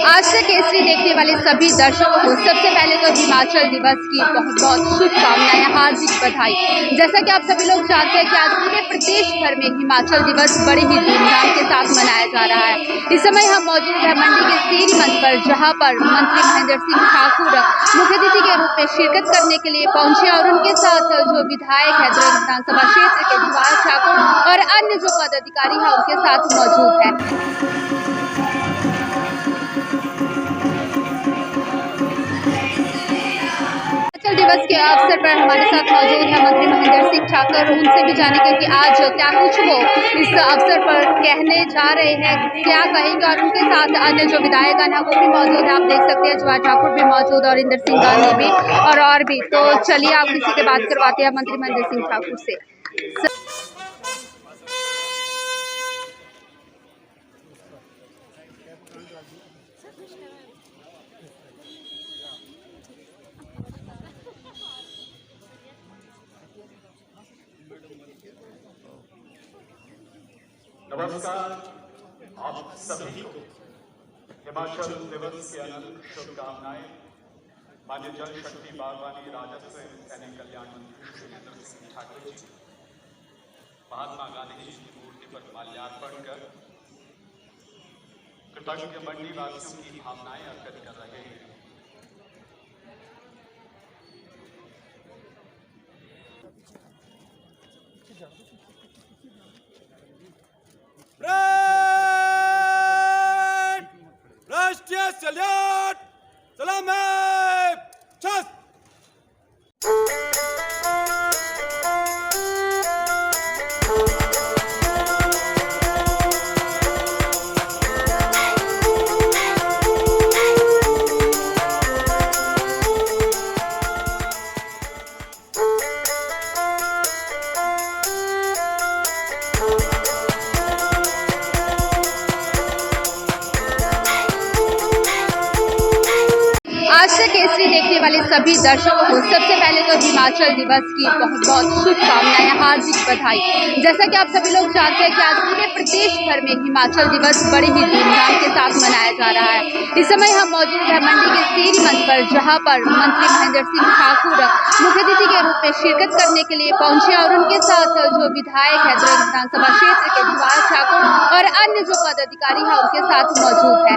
आज से केसरी देखने वाले सभी दर्शकों को सबसे पहले तो हिमाचल दिवस की बहुत बहुत शुभकामनाएं, हार्दिक बधाई। जैसा कि आप सभी लोग जानते हैं कि आज पूरे प्रदेश भर में हिमाचल दिवस बड़े ही धूमधाम के साथ मनाया जा रहा है। इस समय हम मौजूद हैं मंडी के सेरी मंच पर, जहां पर मंत्री महेंद्र सिंह ठाकुर मुख्य अतिथि के रूप में शिरकत करने के लिए पहुंचे और उनके साथ जो विधायक है दुर्ग विधानसभा क्षेत्र के जवाहर ठाकुर और अन्य जो पदाधिकारी है उनके साथ मौजूद है। दिवस के अवसर पर हमारे साथ मौजूद है मंत्री महेंद्र सिंह ठाकुर। उनसे भी जानेंगे कि आज क्या कुछ वो इस अवसर पर कहने जा रहे हैं, क्या कहेंगे, और उनके साथ अन्य जो विधायकगण है वो भी मौजूद है। आप देख सकते हैं जवाहर ठाकुर भी मौजूद और इंदर सिंह गांधी भी और भी। तो चलिए आप किसी से बात करवाते हैं मंत्री महेंद्र सिंह ठाकुर से। नमस्कार, आप सभी को हिमाचल दिवस की अनंत शुभकामनाएं। माननीय जल शक्ति बागवानी राजस्व एवं सैनिक कल्याण मंत्री श्री महेंद्र सिंह ठाकुर जी महात्मा गांधी जी की मूर्ति पर माल्यार्पण कर कृतज्ञ मंडी वासियों की भावनाएं अर्पित कर रहे हैं। राष्ट्रीय सैल्यूट सलाम है। आज से केसरी देखने वाले सभी दर्शकों को सबसे पहले तो हिमाचल दिवस की बहुत बहुत शुभकामनाएं, हार्दिक बधाई। जैसा कि आप सभी लोग जानते हैं कि आज पूरे प्रदेश भर में हिमाचल दिवस बड़े ही धूमधाम के साथ मनाया जा रहा है। इस समय हम मौजूद हैं मंडी के सेरी मंच पर, जहां पर मंत्री महेंद्र सिंह ठाकुर मुख्य अतिथि के रूप में शिरकत करने के लिए पहुंचे और उनके साथ जो विधायक है दुर्ग विधानसभा क्षेत्र के जवाहर ठाकुर और अन्य जो पदाधिकारी है उनके साथ मौजूद है।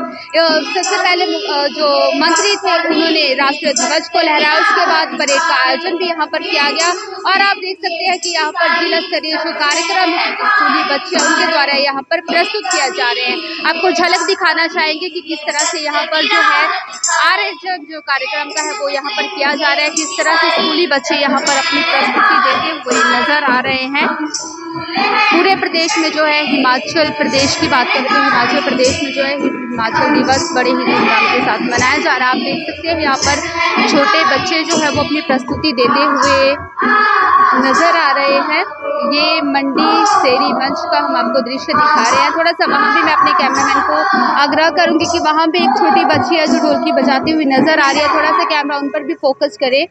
सबसे पहले जो मंत्री थे उन्होंने राष्ट्रीय ध्वज को लहराया, उसके बाद परेड का आयोजन भी यहाँ पर किया गया और आप देख सकते हैं कि यहाँ पर जिला स्तरीय जो कार्यक्रम है स्कूली बच्चे उनके द्वारा यहाँ पर प्रस्तुत किया जा रहे हैं। आपको झलक दिखाना चाहेंगे कि किस तरह से यहाँ पर जो है आयोजन जो कार्यक्रम का है वो यहाँ पर किया जा रहा है, किस तरह से स्कूली बच्चे यहाँ पर अपनी प्रस्तुति देते हुए नजर आ रहे हैं। पूरे प्रदेश में जो है हिमाचल प्रदेश की बात करते हैं, हिमाचल प्रदेश में जो है हिमाचल दिवस बड़े ही धूमधाम के साथ मनाया जा रहा है। आप देख सकते हैं यहाँ पर छोटे बच्चे जो है वो अपनी प्रस्तुति देते हुए नजर आ रहे हैं। ये मंडी सेरी मंच का हम आपको दृश्य दिखा रहे हैं। थोड़ा सा वहाँ भी मैं अपने कैमरामैन को आग्रह करूंगी कि वहाँ भी एक छोटी बच्ची है जो ढोलकी बजाती हुई नजर आ रही है, थोड़ा सा कैमरा उन पर भी फोकस करे।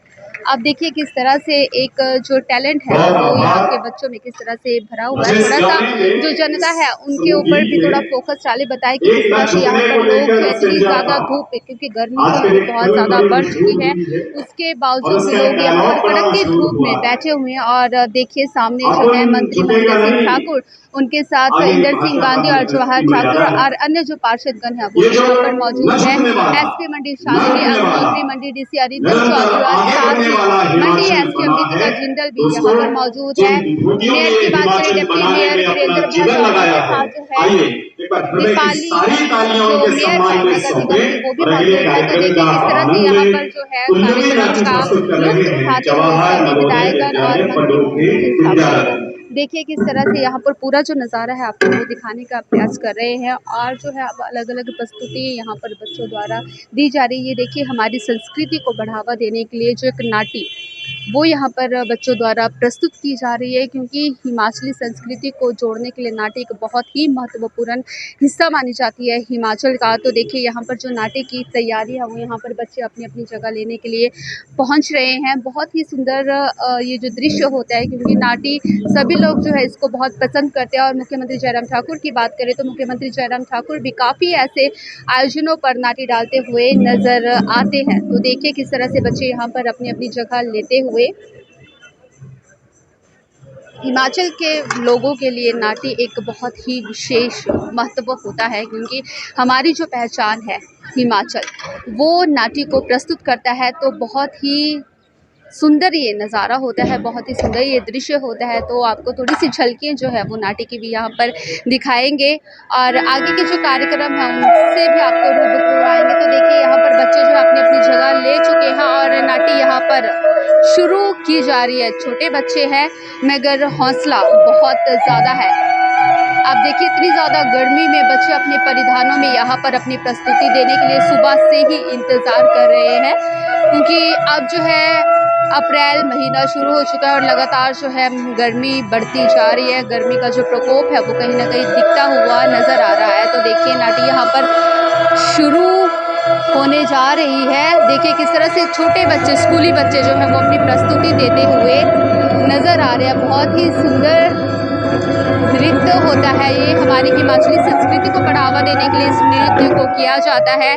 आप देखिए किस तरह से एक जो टैलेंट है वो यहाँ के बच्चों में किस तरह से भरा हुआ है। थोड़ा सा जो जनता है उनके ऊपर भी थोड़ा फोकस डाले, बताए कि किस तरह से यहाँ पर लोग इतनी ज़्यादा धूप, क्योंकि गर्मी जो बहुत ज़्यादा बढ़ चुकी है, उसके बावजूद भी लोग यहाँ पर कड़कती धूप में बैठे हुए हैं। और देखिए सामने जो है मंत्री महेंद्र सिंह ठाकुर, उनके साथ इंदर सिंह गांधी और जवाहर ठाकुर और अन्य जो पार्षदगण है वो यहाँ पर मौजूद है। एसपी मंडी शालिनी, मंत्री मंडी डीसी अरिंदम चौधरी और साथ ही मंडी एसपी अमृतिका जिंदल भी यहाँ पर मौजूद है। मेयर की बात करें, डिप्टी मेयर वीरेंद्र के साथ जो है दीपाली जो मेयर है नगर निगम की वो भी मौजूद है। तो देखिए किस तरह से यहाँ पर जो है कार्यक्रम का लुत्फ उठाते हुए सभी विधायकगण और मंत्री देखिए किस तरह से यहाँ पर पूरा जो नज़ारा है आपको वो दिखाने का प्रयास कर रहे हैं। और जो है अब अलग अलग प्रस्तुति यहाँ पर बच्चों द्वारा दी जा रही है। देखिए हमारी संस्कृति को बढ़ावा देने के लिए जो एक नाटी वो यहाँ पर बच्चों द्वारा प्रस्तुत की जा रही है, क्योंकि हिमाचली संस्कृति को जोड़ने के लिए नाट्य एक बहुत ही महत्वपूर्ण हिस्सा मानी जाती है हिमाचल का। तो देखिए यहाँ पर जो नाट्य की तैयारी है वो यहाँ पर बच्चे अपनी अपनी जगह लेने के लिए पहुँच रहे हैं। बहुत ही सुंदर ये जो दृश्य होता है, क्योंकि नाट्य सभी लोग जो है इसको बहुत पसंद करते हैं। और मुख्यमंत्री जयराम ठाकुर की बात करें तो मुख्यमंत्री जयराम ठाकुर भी काफ़ी ऐसे आयोजनों पर नाट्य डालते हुए नजर आते हैं। तो देखिए किस तरह से बच्चे यहाँ पर अपनी अपनी जगह लेते हुए। हिमाचल के लोगों के लिए नाट्य एक बहुत ही विशेष महत्व होता है, क्योंकि हमारी जो पहचान है हिमाचल वो नाट्य को प्रस्तुत करता है। तो बहुत ही सुंदर ये नज़ारा होता है, बहुत ही सुंदर ये दृश्य होता है। तो आपको थोड़ी सी झलकियाँ जो है वो नाट्य की भी यहाँ पर दिखाएंगे, और आगे के जो कार्यक्रम हैं उनसे भी आपको रूबरू कराएंगे। तो देखिए यहाँ पर बच्चे जो है अपनी अपनी जगह ले चुके हैं और नाट्य यहाँ पर शुरू की जा रही है। छोटे बच्चे हैं मगर हौसला बहुत ज़्यादा है। आप देखिए इतनी ज़्यादा गर्मी में बच्चे अपने परिधानों में यहाँ पर अपनी प्रस्तुति देने के लिए सुबह से ही इंतज़ार कर रहे हैं, क्योंकि अब जो है अप्रैल महीना शुरू हो चुका है और लगातार जो है गर्मी बढ़ती जा रही है। गर्मी का जो प्रकोप है वो कहीं ना कहीं दिखता हुआ नज़र आ रहा है। तो देखिए नाट्य यहाँ पर शुरू होने जा रही है। देखिए किस तरह से छोटे बच्चे, स्कूली बच्चे जो है वो अपनी प्रस्तुति देते हुए नज़र आ रहे हैं। बहुत ही सुंदर नृत्य होता है ये। हमारी हिमाचली संस्कृति को बढ़ावा देने के लिए इस नृत्य को किया जाता है।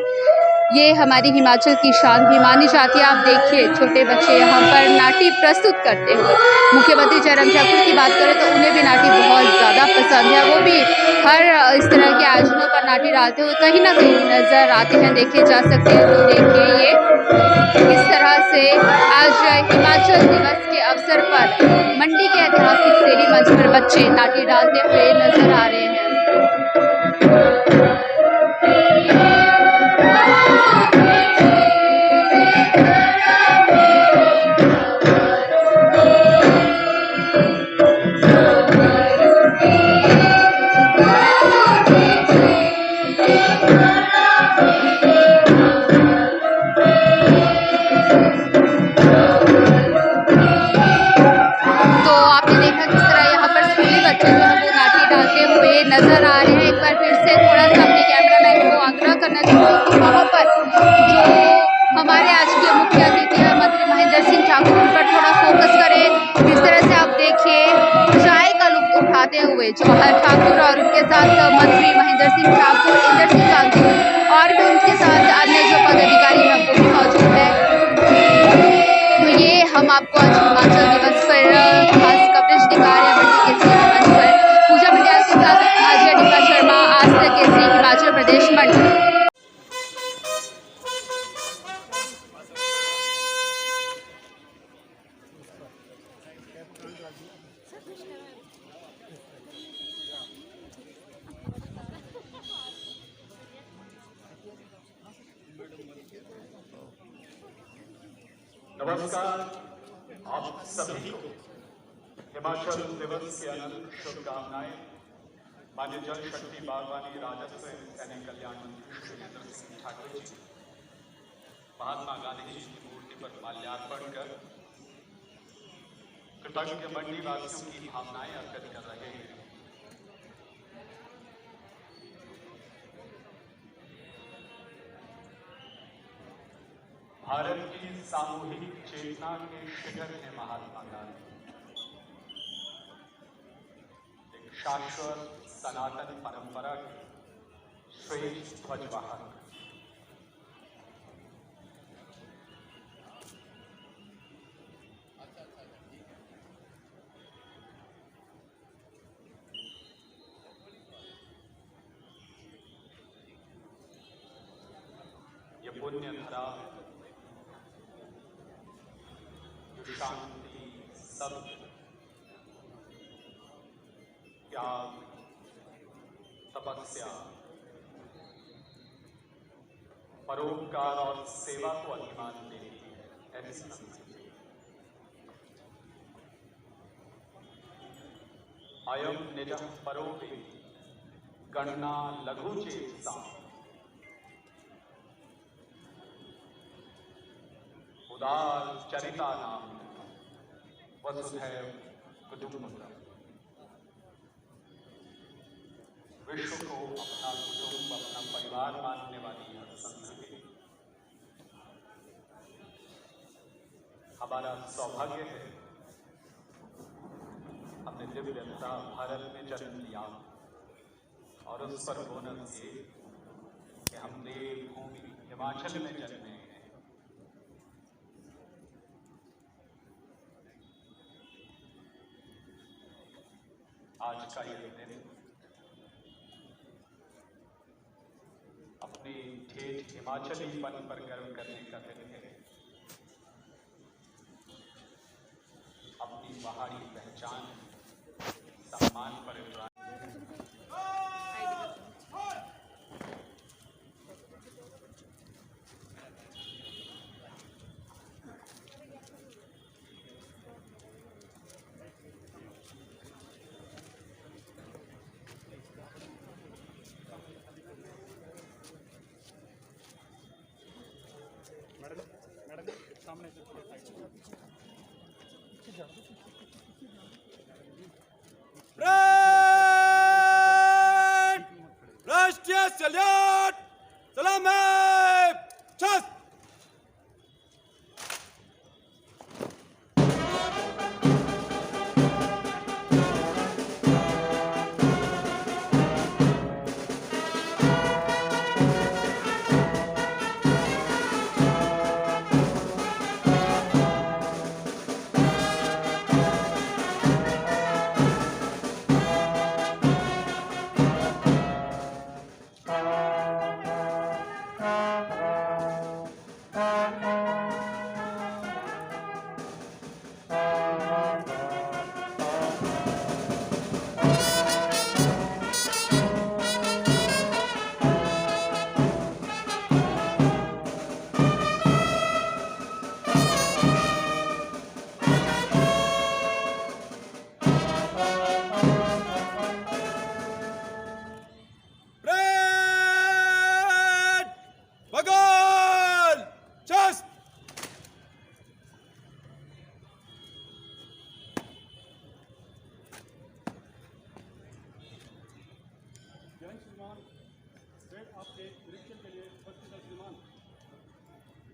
ये हमारी हिमाचल की शान भी मानी जाती है। आप देखिए छोटे बच्चे यहाँ पर नाट्य प्रस्तुत करते हुए। मुख्यमंत्री जयराम ठाकुर की बात करें तो उन्हें भी नाट्य बहुत ज़्यादा पसंद है। वो भी हर इस तरह के आयोजनों पर नाट्य डालते हुए कहीं ना कहीं नज़र आते हैं, देखे जा सकते हैं। तो देखिए ये इस तरह से आज हिमाचल दिवस के अवसर पर मंडी के ऐतिहासिक सेरी मंच पर बच्चे नाट्य डालते हुए नजर आ रहे हैं। नजर आ रहे हैं। एक बार फिर से थोड़ा सा अपने कैमरामैन को आग्रह करना चाहूँगी कि वहाँ पर जो हमारे आज के मुख्य अतिथि हैं मंत्री महेंद्र सिंह ठाकुर, उन पर थोड़ा फोकस करें। इस तरह से आप देखिए चाय का लुत्फ उठाते हुए जवाहर ठाकुर और उनके साथ मंत्री महेंद्र सिंह ठाकुर, इंदर सिंह गांधी और भी उनके साथ अन्य जो पदाधिकारी हैं वो भी मौजूद है। तो ये हम आपको आज हिमाचल दिवस पर खास कवरेज दिखा रहे हैं मंडी के मंच पर। पूजा पटियाल के साथ अजय डिका शर्मा, आज तक केसरी, हिमाचल प्रदेश, मंडी। नमस्कार आप सभी को हिमाचल दिवस की अनंत शुभकामनाएं। माननीय जल शक्ति बागवानी राजस्व एवं सैनिक कल्याण मंत्री श्री इंदर सिंह ठाकुर जी महात्मा गांधी जी की मूर्ति पर माल्यार्पण कर कृतज्ञ मंडी वासियों की भावनाएं अर्पित कर रहे हैं। भारत की सामूहिक चेतना के शिखर है महात्मा गांधी, एक शाश्वत सनातन परंपरा के श्रेष्ठ ध्वजवाहक। ये पुण्य धरा शांति, सत्य, त्याग, तपस्या, परोपकार और सेवा को अभिमान देती है ऐसी संस्कृति। अयम निजः परोपि गणना लघु चेतसा उदार चरिता नाम वसुधैव कुटुम्बकम्। विश्व को अपना कुटुंब, अपना परिवार मानने वाली यह संस्कृति हमारा सौभाग्य है। हमने दिव्यता भारत में जन्म लिया और उस पर बोनस ये कि हम देवभूमि हिमाचल में जन्मे हैं। आज का यह दिन अपने ठेठ हिमाचलीपन पर गर्व करने का दिन है। अपनी पहाड़ी पहचान, सम्मान पर राष्ट्रीय सैल्यूट सलाम है चस्त बगल चस्त जय श्रीमान, वेद आपके निरीक्षण के लिए उपस्थित है श्रीमान।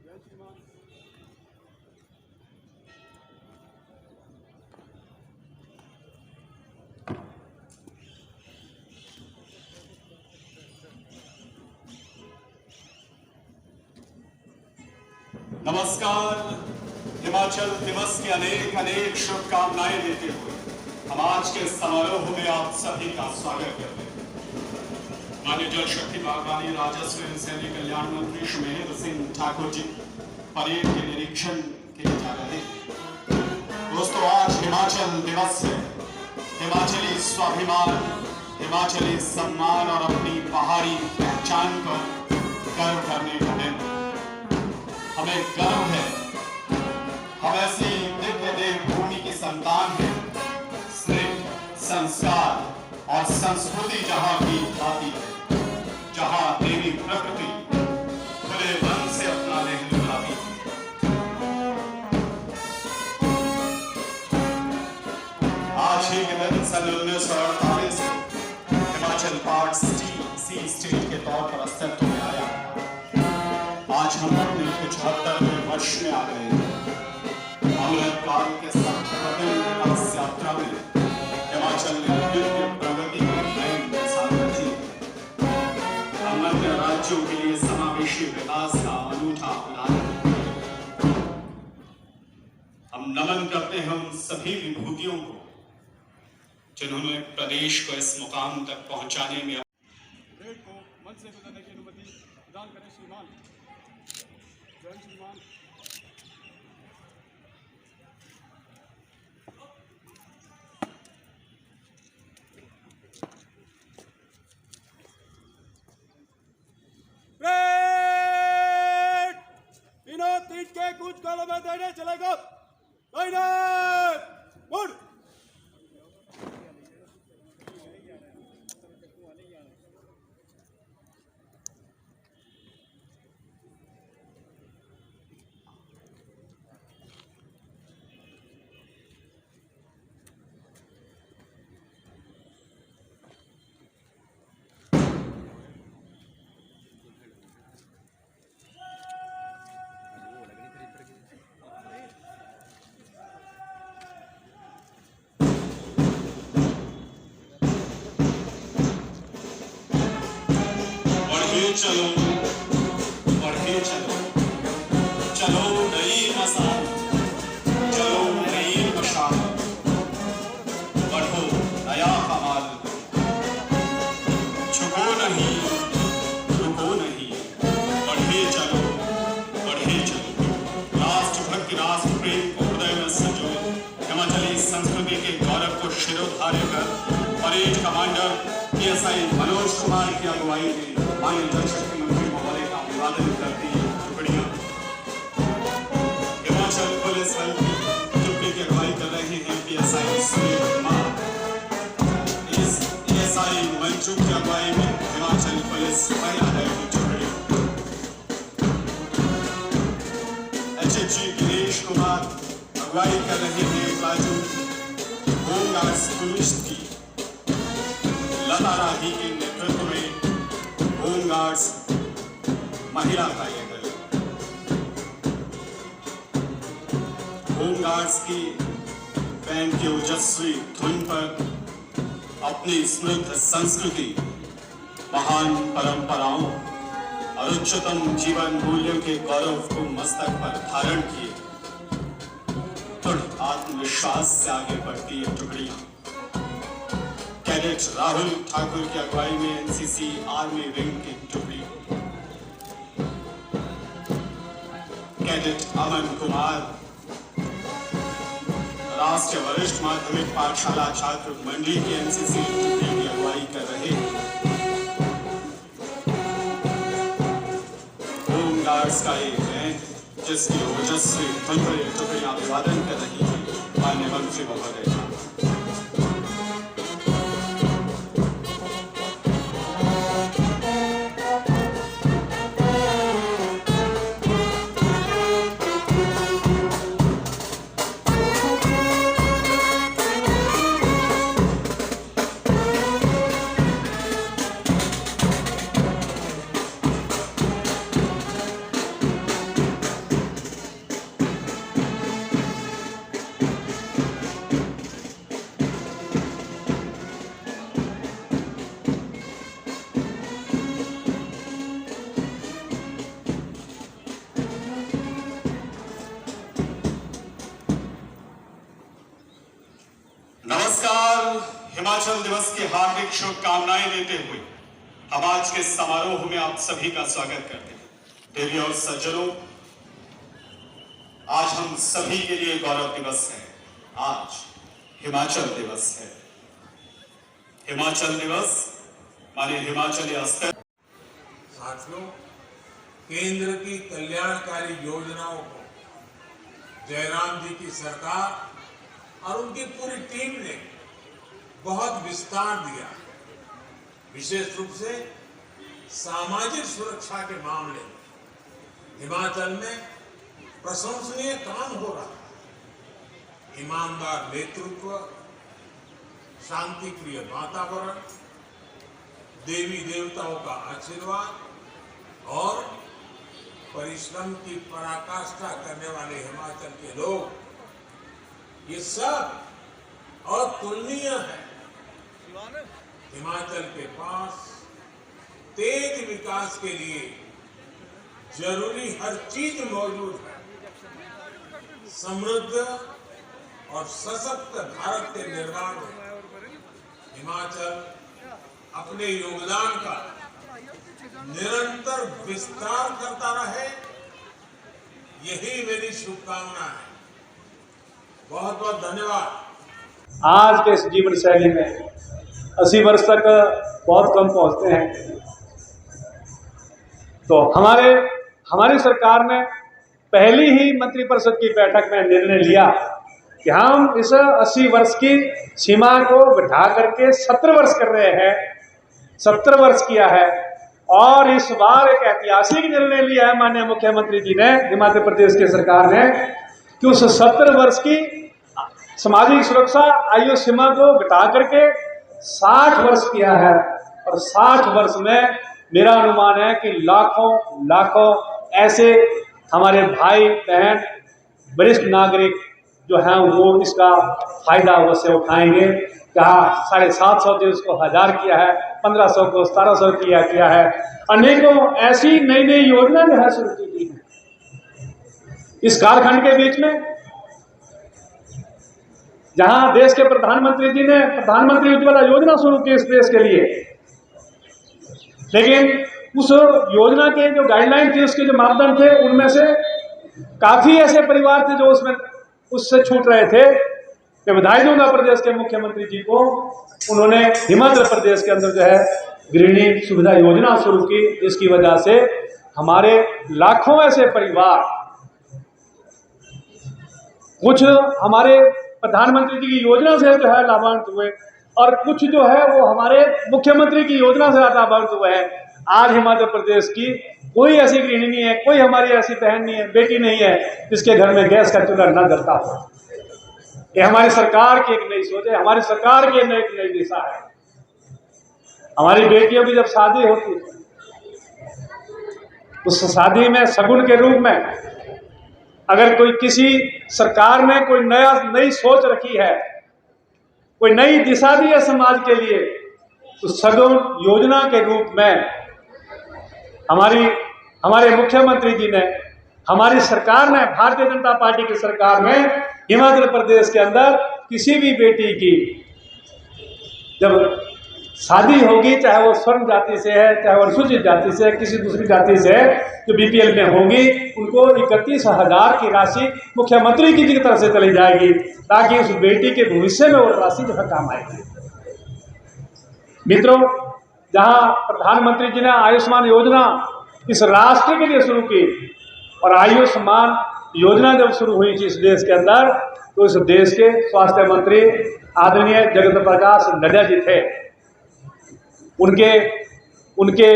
जय श्रीमान। नमस्कार। हिमाचल दिवस की अनेक अनेक शुभकामनाएं देते हुए हम आज के समारोह में आप सभी का स्वागत करते हैं। माननीय जल शक्ति बागवानी राजस्व एवं सैनिक कल्याण मंत्री श्री महेंद्र सिंह ठाकुर जी परेड के निरीक्षण के लिए जा रहे हैं। दोस्तों, आज हिमाचल दिवस है। हिमाचली स्वाभिमान, हिमाचली सम्मान और अपनी पहाड़ी पहचान पर गर्व करने का दिन। हमें गर्व है, हम ऐसी दिव्य देवभूमि की संतान हैं। स्नेह, संस्कार और संस्कृति जहां की आती है, जहां देवी प्रकृति खुले मन से अपना लहलहाती है। आज ही के दिन सन 1948 में हिमाचल पार्ट सी स्टेट के तौर पर अस्तित्व में आया। आज हम अपने 75वें वर्ष में आ गए हैं। अमृत काल के संपूर्ण विकास यात्रा में हिमाचल ने दिव्य प्रगति की नई मिसाल रची। हम अन्य राज्यों के लिए समावेशी विकास का अनूठा उदाहरण। हम नमन करते हैं उन सभी विभूतियों को जिन्होंने प्रदेश को इस मुकाम तक पहुंचाने में परेड को मंच से गुजरने की अनुमति प्रदान करें श्रीमान। जय श्रीमान। परेड तीनों तीज के कुछ कालों में देने चलेगा। मुड़ चलो बढ़े चलो, चलो नई मशाल, चलो नई मशाल, बढ़ो नया कमाल, झुको नहीं रुको नहीं, बढ़े चलो बढ़े चलो। राष्ट्रभक्ति राष्ट्र प्रेम को हृदय में संजो, हिमाचली संस्कृति के गौरव को शिरोधार्य कर parade commander PSI Manoj Kumar की अगुवाई में माननीय जल शक्ति मंत्री महोदय का अभिवादन करती टुकड़ियां हिमाचल पुलिस बल की टुकड़ी की अगुवाई कर रहे हैं PSI सुनील कुमार। इस PSI मंचू की अगुवाई में हिमाचल पुलिस महिला दल की टुकड़ी HFG दिनेश कुमार अगुवाई कर रहे हैं प्लाटून होमगार्ड्स पुलिस की लता राही के नेतृत्व में होमगार्ड्स महिला का यह दल। होमगार्ड्स की बैंड की ओजस्वी धुन पर अपनी समृद्ध संस्कृति, महान परंपराओं और उच्चतम जीवन मूल्यों के गौरव को मस्तक पर धारण किए दृढ़ आत्मविश्वास से आगे बढ़ती है टुकड़ियां। कैडेट राहुल ठाकुर की अगुवाई में NCC आर्मी विंग की टुकड़ी, कैडेट अमन कुमार राष्ट्रीय वरिष्ठ माध्यमिक पाठशाला छात्र मंडली की NCC टुकड़ी की अगुवाई कर रहे हैं। होमगार्ड्स का एक बैंड जिसकी ओजस्वी धुन पर टुकड़ियां अभिवादन कर रही है माननीय मंत्री महोदय का। नमस्कार। हिमाचल दिवस की हार्दिक शुभकामनाएं देते हुए हम आज के समारोह में आप सभी का स्वागत करते हैं। देवी और सज्जनों, आज हम सभी के लिए गौरव दिवस है। आज हिमाचल दिवस है। हिमाचल दिवस माने हिमाचली अस्तर। साथियों, केंद्र की कल्याणकारी योजनाओं को जयराम जी की सरकार और उनकी पूरी टीम ने बहुत विस्तार दिया। विशेष रूप से सामाजिक सुरक्षा के मामले में हिमाचल में प्रशंसनीय काम हो रहा है। ईमानदार नेतृत्व, शांति प्रिय वातावरण, देवी देवताओं का आशीर्वाद और परिश्रम की पराकाष्ठा करने वाले हिमाचल के लोग, ये सब अतुलनीय है। हिमाचल के पास तेज विकास के लिए जरूरी हर चीज मौजूद है। समृद्ध और सशक्त भारत के निर्माण में हिमाचल अपने योगदान का निरंतर विस्तार करता रहे, यही मेरी शुभकामना है। बहुत बहुत धन्यवाद। आज के इस जीवन शैली में 80 वर्ष तक बहुत कम पहुंचते हैं, तो हमारी सरकार ने पहली ही मंत्रिपरिषद की बैठक में निर्णय लिया कि हम इस 80 वर्ष की सीमा को बढ़ा करके 70 वर्ष कर रहे हैं। 70 वर्ष किया है और इस बार एक ऐतिहासिक निर्णय लिया है माननीय मुख्यमंत्री जी ने, हिमाचल प्रदेश की सरकार ने, कि उस 70 वर्ष की सामाजिक सुरक्षा आयु सीमा को घटा करके 60 वर्ष किया है। और 60 वर्ष में मेरा अनुमान है कि लाखों ऐसे हमारे भाई बहन वरिष्ठ नागरिक जो हैं वो इसका फायदा अवश्य उठाएंगे। कहा 750 थी उसको 1000 किया है, 1500 को 1700 किया है। अनेकों ऐसी नई नई योजना जो है शुरू की गई है इस कालखंड के बीच में, जहां देश के प्रधानमंत्री जी ने प्रधानमंत्री उज्ज्वला योजना शुरू की इस देश के लिए, लेकिन उस योजना के जो गाइडलाइन थी, उसके जो मापदंड थे, उनमें से काफी ऐसे परिवार थे जो उसमें उससे छूट रहे थे। मैं बधाई दूंगा प्रदेश के मुख्यमंत्री जी को, उन्होंने हिमाचल प्रदेश के अंदर जो है गृहिणी सुविधा योजना शुरू की, जिसकी वजह से हमारे लाखों ऐसे परिवार, कुछ हमारे प्रधानमंत्री जी की योजना से जो है लाभान्वित हुए और कुछ जो है वो हमारे मुख्यमंत्री की योजना से लाभान्वित हुए हैं। आज हिमाचल प्रदेश की कोई ऐसी गृहिणी नहीं है, कोई हमारी ऐसी बहन नहीं है, बेटी नहीं है जिसके घर में गैस का चूल्हा न जलता हो। ये हमारी सरकार की एक नई सोच है, हमारी सरकार की एक नई दिशा है। हमारी बेटियों की जब शादी होती है, उस शादी में शगुन के रूप में अगर कोई किसी सरकार ने कोई नई सोच रखी है, कोई नई दिशा दी है समाज के लिए, तो शगुन योजना के रूप में हमारे मुख्यमंत्री जी ने, हमारी सरकार ने, भारतीय जनता पार्टी की सरकार ने हिमाचल प्रदेश के अंदर किसी भी बेटी की जब शादी होगी, चाहे वो स्वर्ण जाति से है, चाहे वो अनुसूचित जाति से है, किसी दूसरी जाति से है, जो बीपीएल में होगी, उनको 31,000 की राशि मुख्यमंत्री जी की तरफ से चली जाएगी, ताकि उस बेटी के भविष्य में वो राशि जो है काम आएगी। मित्रों, जहां प्रधानमंत्री जी ने आयुष्मान योजना इस राष्ट्र के लिए शुरू की, और आयुष्मान योजना जब शुरू हुई थी इस देश के अंदर, तो इस देश के स्वास्थ्य मंत्री आदरणीय जगत प्रकाश नड्डा जी थे। उनके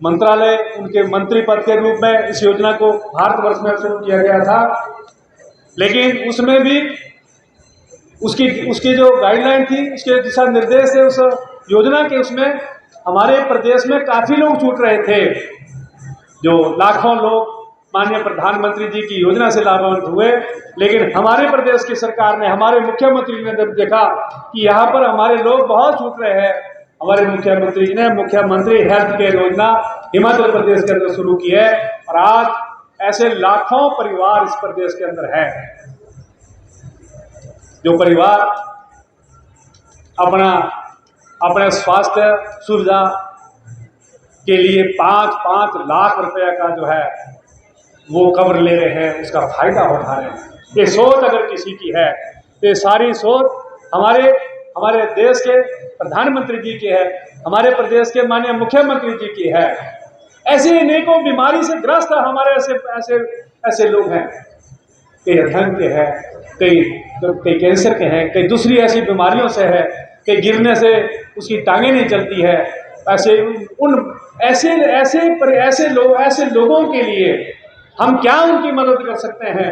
मंत्रालय, उनके मंत्री पद के रूप में इस योजना को भारतवर्ष में शुरू किया गया था, लेकिन उसमें भी उसकी जो गाइडलाइन थी, उसके दिशा निर्देश है, उस योजना के उसमें हमारे प्रदेश में काफी लोग छूट रहे थे। जो लाखों लोग माननीय प्रधानमंत्री जी की योजना से लाभान्वित हुए, लेकिन हमारे प्रदेश की सरकार ने, हमारे मुख्यमंत्री ने जब देखा कि यहाँ पर हमारे लोग बहुत छूट रहे हैं, हमारे मुख्यमंत्री जी ने मुख्यमंत्री हेल्थ केयर योजना हिमाचल प्रदेश के अंदर शुरू की है, और आज ऐसे लाखों परिवार इस प्रदेश के अंदर हैं, जो परिवार अपने स्वास्थ्य सुविधा के लिए 5-5 लाख रुपए का जो है वो कवर ले रहे हैं, उसका फायदा उठा रहे हैं। ये सोच अगर किसी की है, तो ये सारी सोच हमारे देश के प्रधानमंत्री जी की है, हमारे प्रदेश के माननीय मुख्यमंत्री जी की है। ऐसे अनेकों बीमारी से ग्रस्त हमारे ऐसे लोग हैं, कई अध्ययन के हैं, कई कैंसर के हैं, कई दूसरी ऐसी बीमारियों से है, कई गिरने से उसकी टांगें नहीं चलती है। ऐसे लोगों के लिए हम क्या उनकी मदद कर सकते हैं?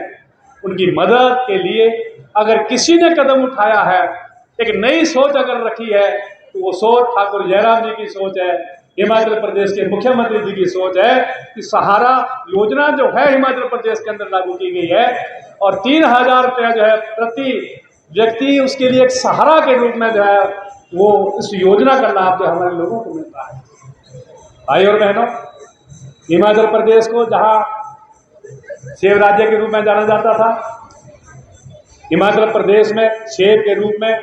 उनकी मदद के लिए अगर किसी ने कदम उठाया है, एक नई सोच अगर रखी है, तो वो सोच ठाकुर जयराम जी की सोच है, हिमाचल प्रदेश के मुख्यमंत्री जी की सोच है कि सहारा योजना जो है हिमाचल प्रदेश के अंदर लागू की गई है, और 3,000 रुपया जो है प्रति व्यक्ति, उसके लिए एक सहारा के रूप में जो है वो इस योजना का लाभ जो हमारे लोगों को मिलता है। भाई और बहनों, हिमाचल प्रदेश को जहां सेब राज्य के रूप में जाना जाता था, हिमाचल प्रदेश में सेब के रूप में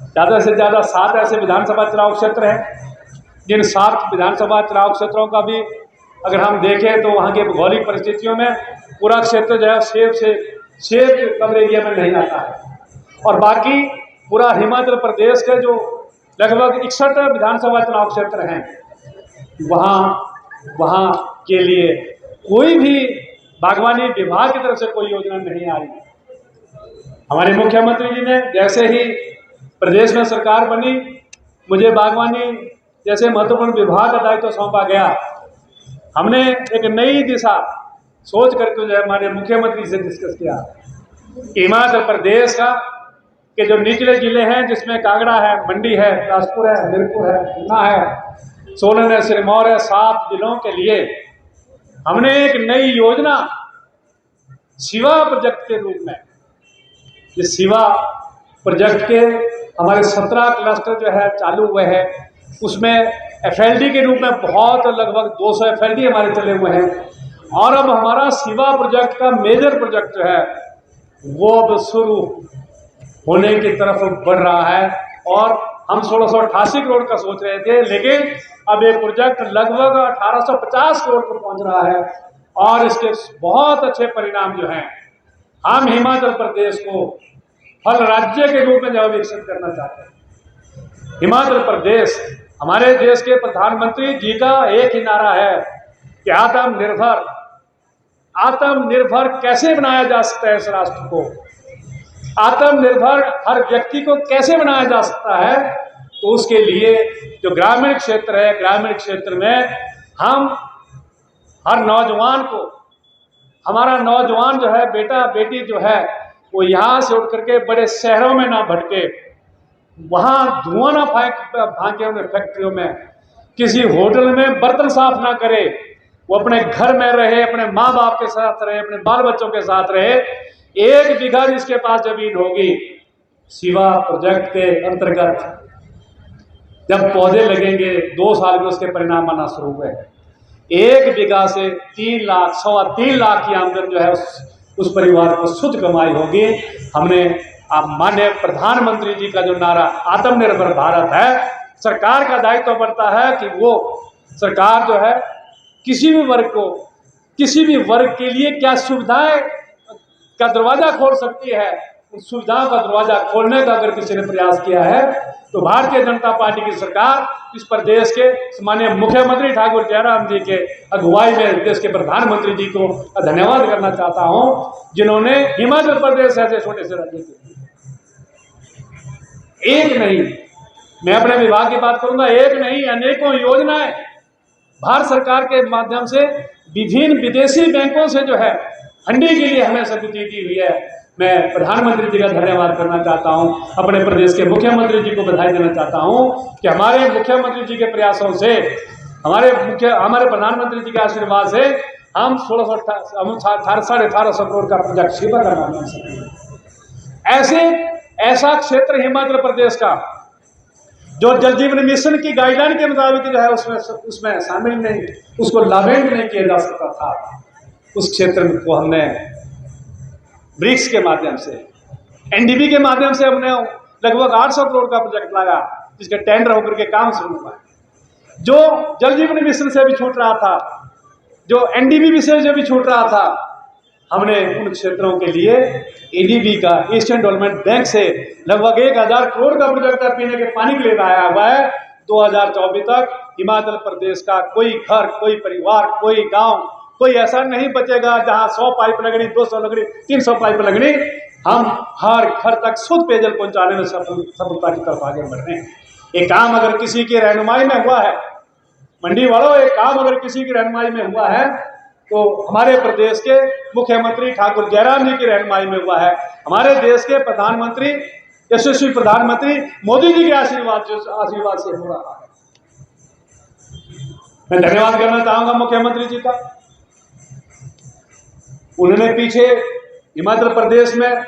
ज़्यादा से ज़्यादा 7 ऐसे विधानसभा चुनाव क्षेत्र हैं, जिन 7 विधानसभा चुनाव क्षेत्रों का भी अगर हम देखें तो वहाँ की भौगोलिक परिस्थितियों में पूरा क्षेत्र जो है सेब के कवर एरिया में नहीं आता है, और बाकी पूरा हिमाचल प्रदेश के जो लगभग 61 विधानसभा चुनाव क्षेत्र हैं, वहाँ के लिए कोई भी बागवानी विभाग की तरफ से कोई योजना नहीं आई। हमारे मुख्यमंत्री जी ने जैसे ही प्रदेश में सरकार बनी, मुझे बागवानी जैसे महत्वपूर्ण विभाग का दायित्व सौंपा गया, हमने एक नई दिशा सोच करके जो है हमारे मुख्यमंत्री से डिस्कस किया। हिमाचल प्रदेश के जो निचले जिले हैं, जिसमें कांगड़ा है, मंडी है, बिलासपुर है, हमीरपुर है, ऊना है, सोलन है, सिरमौर है, 7 जिलों के लिए हमने एक नई योजना शिवा प्रोजेक्ट के रूप में, ये शिवा प्रोजेक्ट के हमारे 17 क्लस्टर जो है चालू हुए हैं। उसमें एफएलडी के रूप में बहुत लगभग 200 एफएलडी हमारे चले हुए हैं। और अब हमारा शिवा प्रोजेक्ट का मेजर प्रोजेक्ट जो है वो अब शुरू होने की तरफ बढ़ रहा है। और हम 1688 करोड़ का सोच रहे थे, लेकिन अब ये प्रोजेक्ट लगभग 1850 करोड़ पर पहुंच रहा है। और इसके बहुत अच्छे परिणाम जो हैं, हम हिमाचल प्रदेश को फल राज्य के रूप में जो विकसित करना चाहते हैं। हिमाचल प्रदेश, हमारे देश के प्रधानमंत्री जी का एक ही नारा है कि आत्मनिर्भर। आत्मनिर्भर कैसे बनाया जा सकता है इस राष्ट्र को, आत्मनिर्भर हर व्यक्ति को कैसे बनाया जा सकता है, तो उसके लिए जो ग्रामीण क्षेत्र है, ग्रामीण क्षेत्र में हम हर नौजवान को, हमारा नौजवान जो है, बेटा बेटी जो है, वो यहाँ से उठ करके बड़े शहरों में ना भटके, वहाँ धुआं ना फांके उन्हें फैक्ट्रियों में, किसी होटल में बर्तन साफ ना करे, वो अपने घर में रहे, अपने माँ बाप के साथ रहे, अपने बाल बच्चों के साथ रहे। 1 बीघा जिसके पास जमीन होगी, शिवा प्रोजेक्ट के अंतर्गत जब पौधे लगेंगे 2 साल में उसके परिणाम आना शुरू हुए। 1 बीघा से 3 लाख 3.25 लाख की आमदन जो है उस परिवार को शुद्ध कमाई होगी। हमने अब माननीय प्रधानमंत्री जी का जो नारा आत्मनिर्भर भारत है, सरकार का दायित्व बनता है कि वो सरकार जो है किसी भी वर्ग को, किसी भी वर्ग के लिए क्या सुविधाएं का दरवाजा खोल सकती है, उस सुविधाओं का दरवाजा खोलने का अगर किसी ने प्रयास किया है, तो भारतीय जनता पार्टी की सरकार इस प्रदेश के माननीय मुख्यमंत्री ठाकुर जयराम जी के अगुवाई में देश के प्रधानमंत्री जी को धन्यवाद करना चाहता हूं, जिन्होंने हिमाचल प्रदेश ऐसे छोटे से राज्य के एक नहीं, मैं अपने विभाग की बात करूंगा, एक नहीं अनेकों योजनाएं भारत सरकार के माध्यम से विभिन्न विदेशी बैंकों से जो है फंडिंग के लिए हमें स्वीकृति दी हुई है। मैं प्रधानमंत्री जी का धन्यवाद करना चाहता हूं, अपने प्रदेश के मुख्यमंत्री जी को बधाई देना चाहता हूं कि हमारे मुख्यमंत्री जी के प्रयासों से, हमारे प्रधानमंत्री जी के आशीर्वाद से हम 1850 करोड़ का प्रोजेक्ट शिवा का नाम सके। ऐसा क्षेत्र हिमाचल प्रदेश का जो जल जीवन मिशन की गाइडलाइन के मुताबिक जो है उसमें शामिल नहीं, उसको लाभेंद्र नहीं किया जा सकता था, उस क्षेत्र को हमने ब्रिक्स के माध्यम से, एनडीबी के माध्यम से हमने लगभग 800 करोड़ का प्रोजेक्ट लाया, जिसके टेंडर होकर के काम शुरू हुआ। जो जल जीवन मिशन से भी छूट रहा था, जो एनडीबी से भी छूट रहा था, हमने उन क्षेत्रों के लिए एडीबी का, ईस्टर्न डेवलपमेंट बैंक से लगभग 1000 करोड़ का प्रोजेक्ट पीने के पानी के लिए लाया हुआ है। 2024 तक हिमाचल प्रदेश का कोई घर, कोई परिवार, कोई गांव, कोई ऐसा नहीं बचेगा जहां 100 पाइप लगनी, 200 लगनी, 300 पाइप लगनी। हम हर घर तक शुद्ध पेयजल पहुंचाने में सफलता की तरफ आगे बढ़ रहे हैं। ये काम अगर किसी की रहनुमाई में हुआ है, मंडी वालों, एक काम अगर किसी की रहनुमाई में हुआ है तो हमारे प्रदेश के मुख्यमंत्री ठाकुर जयराम जी की रहनुमाई में हुआ है। हमारे देश के प्रधानमंत्री, यशस्वी प्रधानमंत्री मोदी जी के आशीर्वाद से हो रहा है। मैं धन्यवाद करना चाहूंगा मुख्यमंत्री जी का। उन्होंने पीछे हिमाचल प्रदेश में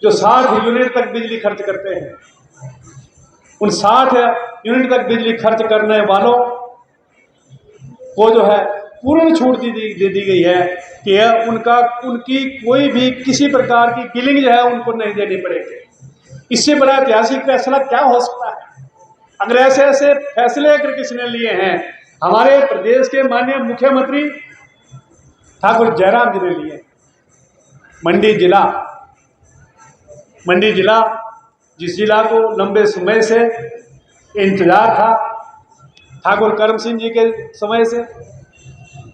जो 60 यूनिट तक बिजली खर्च करते हैं, उन 60 यूनिट तक बिजली खर्च करने वालों को जो है पूर्ण छूट दे दी गई है कि उनकी कोई भी किसी प्रकार की बिलिंग जो है उनको नहीं देनी पड़ेगी। इससे बड़ा ऐतिहासिक फैसला क्या हो सकता है? अगर ऐसे फैसले अगर किसी ने लिए हैं, हमारे प्रदेश के माननीय मुख्यमंत्री ठाकुर जयराम जी ने लिए। मंडी जिला जिस जिला को लंबे समय से इंतजार था ठाकुर करम सिंह जी के समय से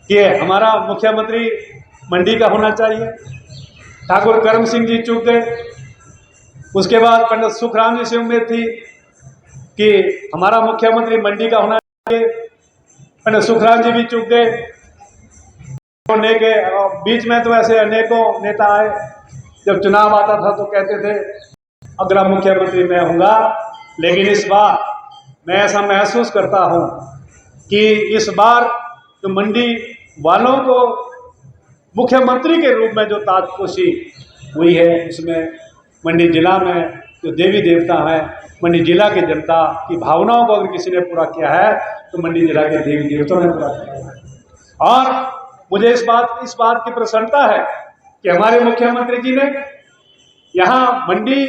कि हमारा मुख्यमंत्री मंडी का होना चाहिए, ठाकुर करम सिंह जी चूक गए। उसके बाद पंडित सुखराम जी से उम्मीद थी कि हमारा मुख्यमंत्री मंडी का होना चाहिए, पंडित सुखराम जी भी चूक गए। बीच में तो ऐसे अनेकों नेता आए, जब चुनाव आता था तो कहते थे अगला मुख्यमंत्री मैं होऊंगा, लेकिन इस बार मैं ऐसा महसूस करता हूं कि इस बार तो मंडी वालों को मुख्यमंत्री के रूप में जो ताजपोशी हुई है, उसमें मंडी जिला में जो देवी देवता हैं, मंडी जिला की जनता की भावनाओं को अगर किसी ने पूरा किया है तो मंडी जिला के देवी देवताओं ने पूरा किया है। और मुझे इस बात की प्रसन्नता है कि हमारे मुख्यमंत्री जी ने यहाँ मंडी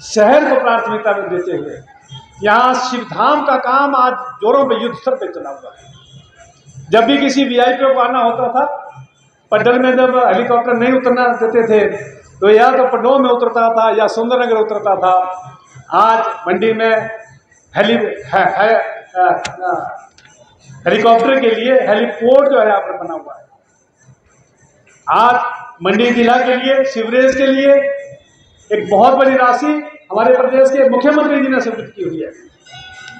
शहर को प्राथमिकता देते हुए यहाँ शिवधाम का काम आज जोरों पे युद्ध स्तर पे चला हुआ है। जब भी किसी वीआईपी को आना होता था, पड्डल में जब हेलीकॉप्टर नहीं उतरना देते थे तो या तो पडोह में उतरता था या सुंदरनगर उतरता था। आज मंडी में हेलीकॉप्टर के लिए हेलीपोर्ट जो है यहाँ पर बना हुआ है। आज मंडी जिला के लिए सीवरेज के लिए एक बहुत बड़ी राशि हमारे प्रदेश के मुख्यमंत्री जी ने स्वीकृत की हुई है।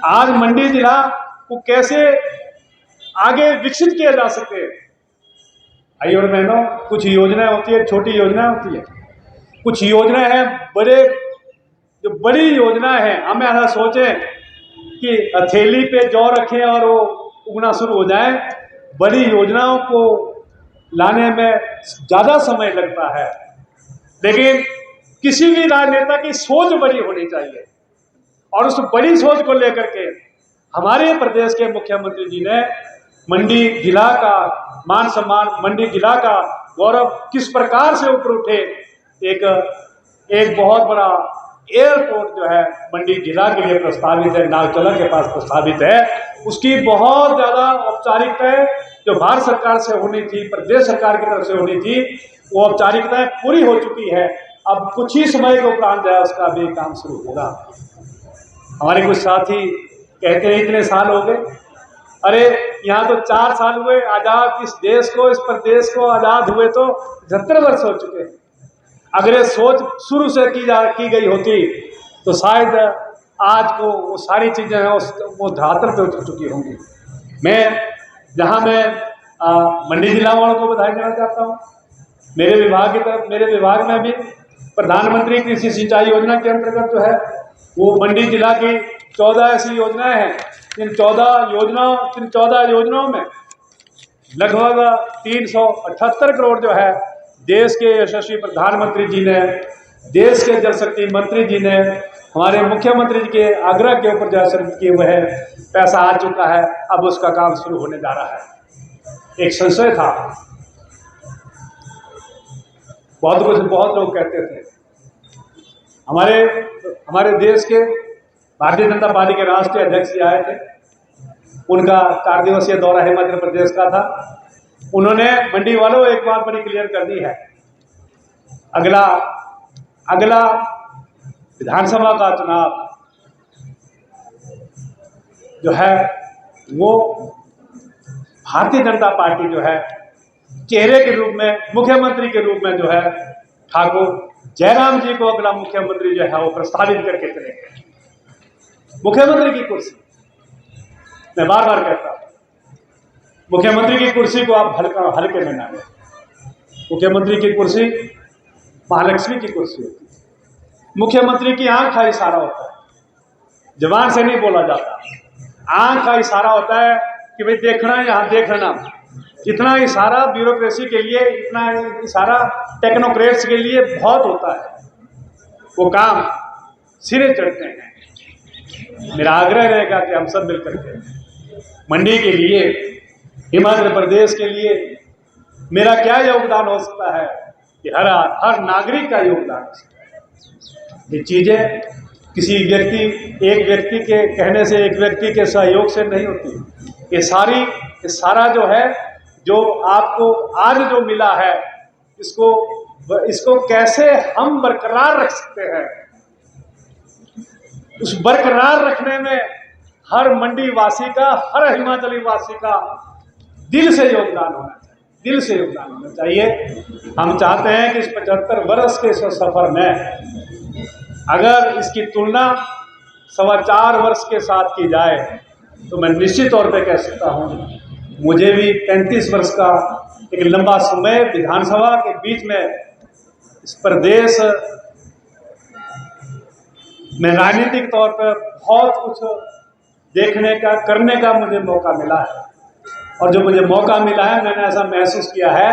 आज मंडी जिला को कैसे आगे विकसित किया जा सके। भाई और बहनों, कुछ योजनाएं होती है, छोटी योजनाएं होती है, कुछ योजनाएं हैं जो बड़ी योजनाएं हैं। हम ऐसा सोचें कि हथेली पे जौ रखें और वो उगना शुरू हो जाए। बड़ी योजनाओं को लाने में ज्यादा समय लगता है, लेकिन किसी भी राजनेता की सोच बड़ी होनी चाहिए और उस बड़ी सोच को लेकर के हमारे प्रदेश के मुख्यमंत्री जी ने मंडी जिला का मान सम्मान, मंडी जिला का गौरव किस प्रकार से ऊपर उठे। एक बहुत बड़ा एयरपोर्ट जो है मंडी जिला के लिए प्रस्तावित है, नागचला के पास प्रस्तावित है। उसकी बहुत ज्यादा औपचारिकताएं जो भारत सरकार से होनी थी, प्रदेश सरकार की तरफ से होनी थी, वो औपचारिकताएं पूरी हो चुकी है। अब कुछ ही समय के उपरांत जो है उसका भी काम शुरू होगा। हमारे कुछ साथी कहते हैं इतने साल हो गए, अरे यहाँ तो 4 साल हुए आजाद, इस देश को, इस प्रदेश को आजाद हुए तो 75 वर्ष हो चुके हैं। अगर ये सोच शुरू से की गई होती तो शायद आज को वो सारी चीजें हैं वो धरातल पे उतर चुकी होंगी। मैं मंडी जिला वालों को बधाई देना चाहता हूँ। मेरे विभाग में भी प्रधानमंत्री कृषि सिंचाई योजना के अंतर्गत जो है वो मंडी जिला की 14 ऐसी योजनाएं हैं। इन 14 योजनाओं में लगभग 378 करोड़ जो है देश के यशस्वी प्रधानमंत्री जी ने, देश के जल शक्ति मंत्री जी ने, हमारे मुख्यमंत्री जी के आग्रह के ऊपर जो है किए हुए हैं, पैसा आ चुका है। अब उसका काम शुरू होने जा रहा है। एक संशय था, बहुत लोग कहते थे, हमारे देश के भारतीय जनता पार्टी के राष्ट्रीय अध्यक्ष जी आए थे, उनका 4 दिवसीय दौरा हिमाचल प्रदेश का था। उन्होंने मंडी वालों एक बात बड़ी क्लियर कर दी है, अगला विधानसभा का चुनाव जो है वो भारतीय जनता पार्टी जो है चेहरे के रूप में, मुख्यमंत्री के रूप में जो है ठाकुर जयराम जी को अगला मुख्यमंत्री जो है वो प्रस्तावित करके चलेंगे। मुख्यमंत्री की कुर्सी, मैं बार बार कहता हूं, मुख्यमंत्री की कुर्सी को आप हल्के में ना लें। मुख्यमंत्री की कुर्सी महालक्ष्मी की कुर्सी होती है। मुख्यमंत्री की आंख का इशारा होता है, जबान से नहीं बोला जाता, आंख का इशारा होता है कि भाई देखना, यहां देखना। इतना इशारा ब्यूरोक्रेसी के लिए, इतना इशारा टेक्नोक्रेट्स के लिए बहुत होता है, वो काम सिरे चढ़ते हैं। मेरा आग्रह रहेगा कि हम सब मिलकर के मंडी के लिए, हिमाचल प्रदेश के लिए मेरा क्या योगदान हो सकता है कि हर नागरिक का योगदान हो सकता है। ये चीजें किसी एक व्यक्ति के कहने से, एक व्यक्ति के सहयोग से नहीं होती। ये सारा जो है, जो आपको आज जो मिला है, इसको कैसे हम बरकरार रख सकते हैं, उस बरकरार रखने में हर मंडी वासी का, हर हिमाचली वासी का दिल से योगदान होना चाहिए, दिल से योगदान होना चाहिए। हम चाहते हैं कि इस 75 वर्ष के सफर में अगर इसकी तुलना 4.25 वर्ष के साथ की जाए तो मैं निश्चित तौर पे कह सकता हूँ, मुझे भी 35 वर्ष का एक लंबा समय विधानसभा के बीच में इस प्रदेश में राजनीतिक तौर पर बहुत कुछ देखने का, करने का मुझे मौका मिला है। और जो मुझे मौका मिला है, मैंने ऐसा महसूस किया है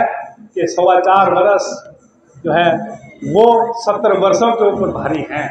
कि 4.25 वर्ष जो है वो 70 वर्षों के ऊपर भारी हैं।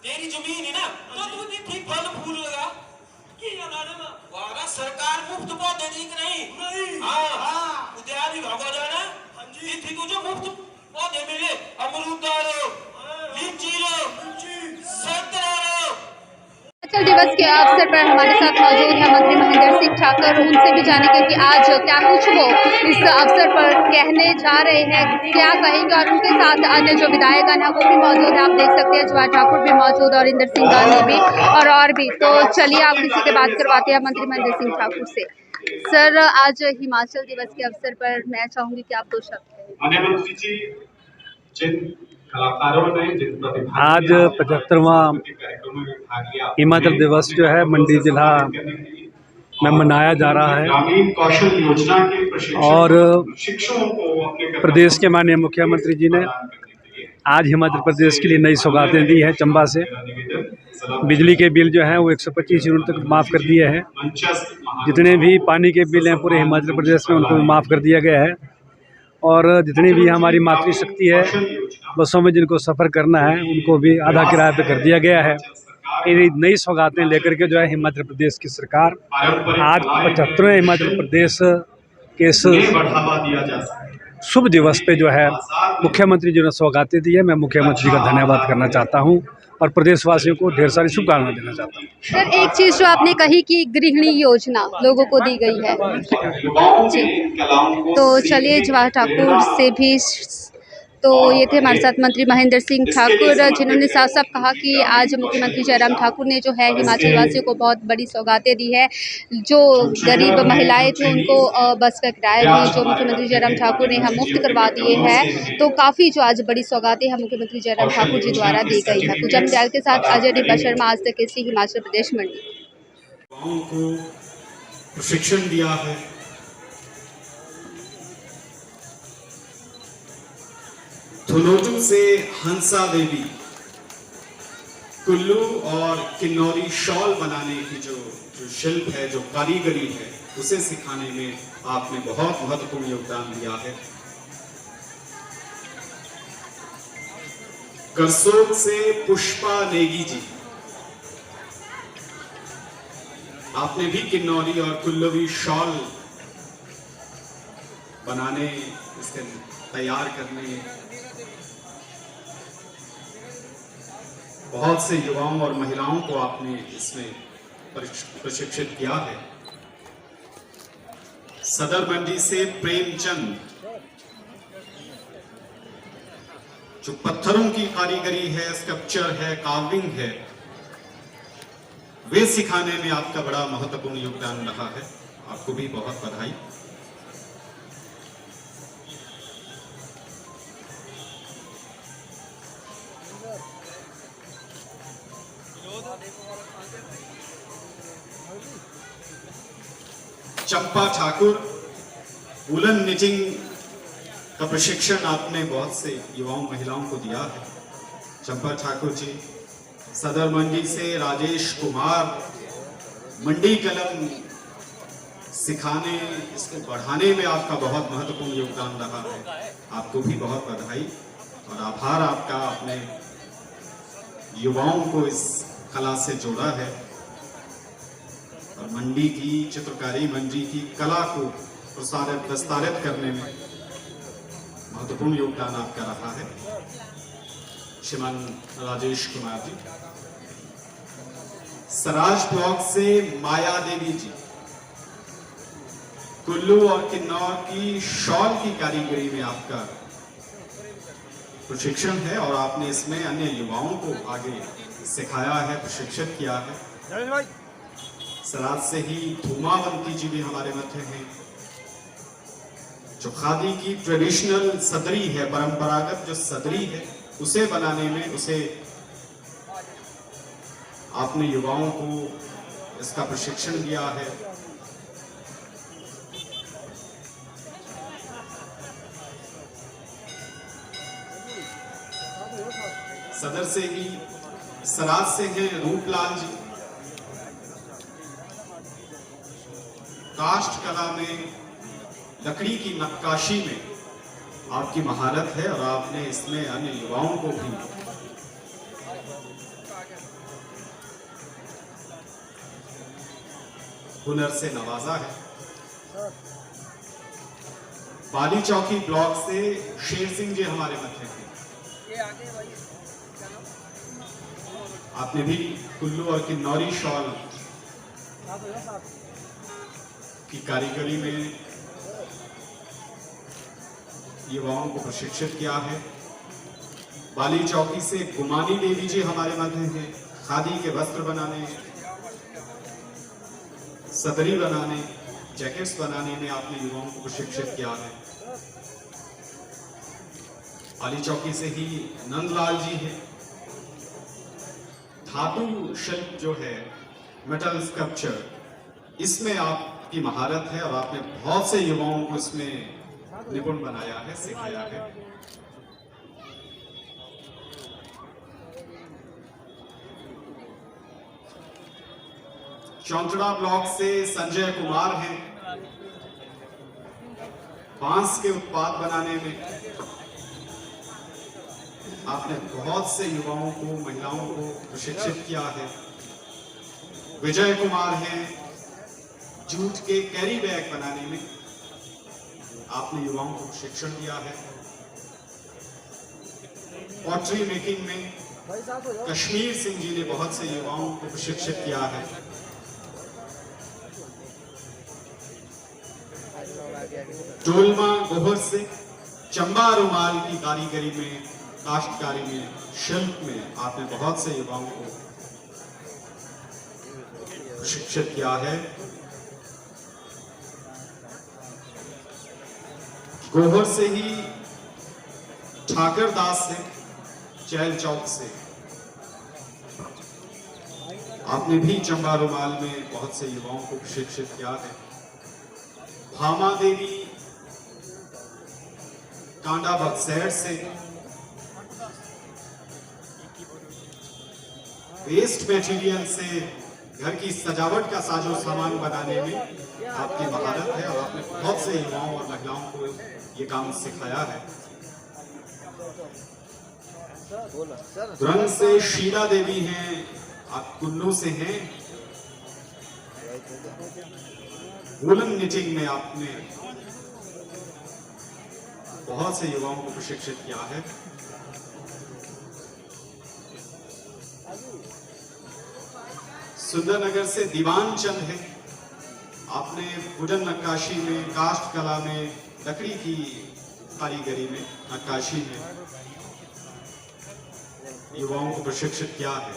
तेरी जमीन है ना तो तू भी ठीक फल फूल लगा कि वाला सरकार मुफ्त पौधे दी कि नहीं हाँ उद्यान विभाग हो जाना जी ठीक हो जो मुफ्त पौधे मिले अमरूद लो लीची लो संतरा लो। हिमाचल दिवस के अवसर पर हमारे साथ मौजूद हैं मंत्री महेंद्र सिंह ठाकुर। उनसे भी जानेंगे कि आज क्या कुछ वो इस अवसर पर कहने जा रहे हैं, क्या कहेंगे, और उनके साथ अन्य जो विधायकगण हैं वो भी मौजूद हैं। आप देख सकते हैं जवाहर ठाकुर भी मौजूद और इंदर सिंह गांधी भी और भी। तो चलिए आप किसी से बात करवाते हैं मंत्री महेंद्र सिंह ठाकुर से। सर, आज हिमाचल दिवस के अवसर पर मैं चाहूँगी कि आप 2 शब्द कहें। आज 75वां हिमाचल दिवस जो है मंडी जिला में मनाया जा रहा है और प्रदेश के माननीय मुख्यमंत्री जी ने आज हिमाचल प्रदेश के लिए नई सौगातें दी हैं। चंबा से बिजली के बिल जो हैं वो 125 यूनिट तक माफ़ कर दिए हैं। जितने भी पानी के बिल हैं पूरे हिमाचल प्रदेश में उनको भी माफ़ कर दिया गया है। और जितनी भी हमारी मातृशक्ति है बसों में जिनको सफ़र करना है उनको भी आधा किराए पे कर दिया गया है। ये नई सौगातें लेकर के जो है हिमाचल प्रदेश की सरकार आज 75वें हिमाचल प्रदेश के इस शुभ दिवस पे जो है मुख्यमंत्री जी ने सौगातें दी है। मैं मुख्यमंत्री का धन्यवाद करना चाहता हूँ और प्रदेशवासियों को ढेर सारी शुभकामनाएं देना चाहता हूँ। सर, एक चीज़ जो आपने कही कि गृहिणी योजना लोगों को दी गई है जी, तो चलिए जवाहर ठाकुर से भी तो ये थे हमारे साथ मंत्री महेंद्र सिंह ठाकुर, जिन्होंने साफ साफ कहा कि आज मुख्यमंत्री जयराम ठाकुर ने जो है हिमाचल वासियों को बहुत बड़ी सौगातें दी है। जो गरीब महिलाएं थे उनको बस का किराया भी जो मुख्यमंत्री जयराम ठाकुर ने हम मुफ्त करवा दिए हैं। तो काफ़ी जो आज बड़ी सौगातें हैं मुख्यमंत्री जयराम ठाकुर जी द्वारा दी गई है। पूजा मित्तल के साथ अजय डिब्बा शर्मा, आज तक केसरी, हिमाचल प्रदेश, मंडी। को प्रशिक्षण दिया है, धुनोटू से हंसा देवी कुल्लू और किन्नौरी शॉल बनाने की जो शिल्प है, जो कारीगरी है, उसे सिखाने में आपने बहुत महत्वपूर्ण योगदान दिया है। करसोग से पुष्पा नेगी जी, आपने भी किन्नौरी और कुल्लवी शॉल बनाने, इसके तैयार करने बहुत से युवाओं और महिलाओं को आपने इसमें प्रशिक्षित किया है। सदर मंडी से प्रेमचंद, जो पत्थरों की कारीगरी है, स्कल्पचर है, कार्विंग है, वे सिखाने में आपका बड़ा महत्वपूर्ण योगदान रहा है। आपको भी बहुत बधाई। चंपा ठाकुर, वुलन निटिंग का प्रशिक्षण आपने बहुत से युवाओं महिलाओं को दिया है। चंपा ठाकुर जी। सदर मंडी से राजेश कुमार, मंडी कलम सिखाने, इसको बढ़ाने में आपका बहुत महत्वपूर्ण योगदान रहा है। आपको भी बहुत बधाई और आभार आपका, अपने युवाओं को इस कला से जोड़ा है और मंडी की चित्रकारी, मंडी की कला को विस्तारित करने में महत्वपूर्ण योगदान आपका रहा है। श्रीमान राजेश कुमार जी। सराज ब्लॉक से माया देवी जी, कुल्लू और किन्नौर की शॉल की कारीगरी में आपका प्रशिक्षण है और आपने इसमें अन्य युवाओं को आगे सिखाया है, प्रशिक्षित किया है। सराज से ही धूमावंती जी भी हमारे मध्य हैं, जो खादी की ट्रेडिशनल सदरी है, परंपरागत जो सदरी है, उसे बनाने में, उसे आपने युवाओं को इसका प्रशिक्षण दिया है। सदर से ही, सराज से हैं रूपलाल जी, काष्ठ कला में, लकड़ी की नक्काशी में आपकी महारत है और आपने इसमें अन्य युवाओं को भी हुनर से नवाजा है। बाली चौकी ब्लॉक से शेर सिंह जी हमारे मध्य हैं। आपने भी कुल्लू और किन्नौरी शॉल की कारीगरी में युवाओं को प्रशिक्षित किया है। बाली चौकी से गुमानी देवी जी हमारे मध्य हैं। खादी के वस्त्र बनाने, सदरी बनाने, जैकेट्स बनाने में आपने युवाओं को प्रशिक्षित किया है। बाली चौकी से ही नंदलाल जी हैं। धातु शिल्प जो है, मेटल स्कल्पचर, इसमें आपकी महारत है और आपने बहुत से युवाओं को इसमें निपुण बनाया है, सिखाया है। चौंतड़ा ब्लॉक से संजय कुमार हैं। बांस के उत्पाद बनाने में आपने बहुत से युवाओं को, महिलाओं को प्रशिक्षित किया है। विजय कुमार हैं। जूट के कैरी बैग बनाने में आपने युवाओं को प्रशिक्षण दिया है। पॉटरी मेकिंग में कश्मीर सिंह जी ने बहुत से युवाओं को प्रशिक्षित किया है। टोलमा गोबर से चंबा रुमाल की कारीगरी में, काश्तकारी में, शिल्प में आपने बहुत से युवाओं को प्रशिक्षित किया है। गोबर से ही ठाकर दास से चैल चौक से आपने भी चंबा रुमाल में बहुत से युवाओं को प्रशिक्षित किया है। भामा देवी कांडा बक्सैर से वेस्ट मटेरियल से घर की सजावट का साजो सामान बनाने में आपकी महारत है और आपने बहुत से युवाओं और महिलाओं को ये काम सिखाया है। दुरंग से शीला देवी हैं, आप कुल्लू से हैं। वूलन निटिंग में आपने बहुत से युवाओं को प्रशिक्षित किया है। सुंदरनगर से दीवान चंद है, आपने वुडन नक्काशी में, कास्ट कला में, लकड़ी की कारीगरी में, नक्काशी में युवाओं को प्रशिक्षित किया है।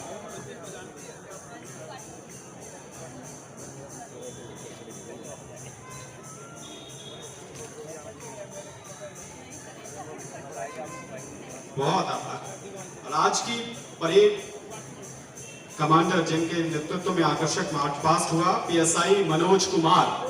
बहुत आभार। और आज की परेड कमांडर जिनके नेतृत्व में आकर्षक मार्च पास्ट हुआ, पीएसआई मनोज कुमार।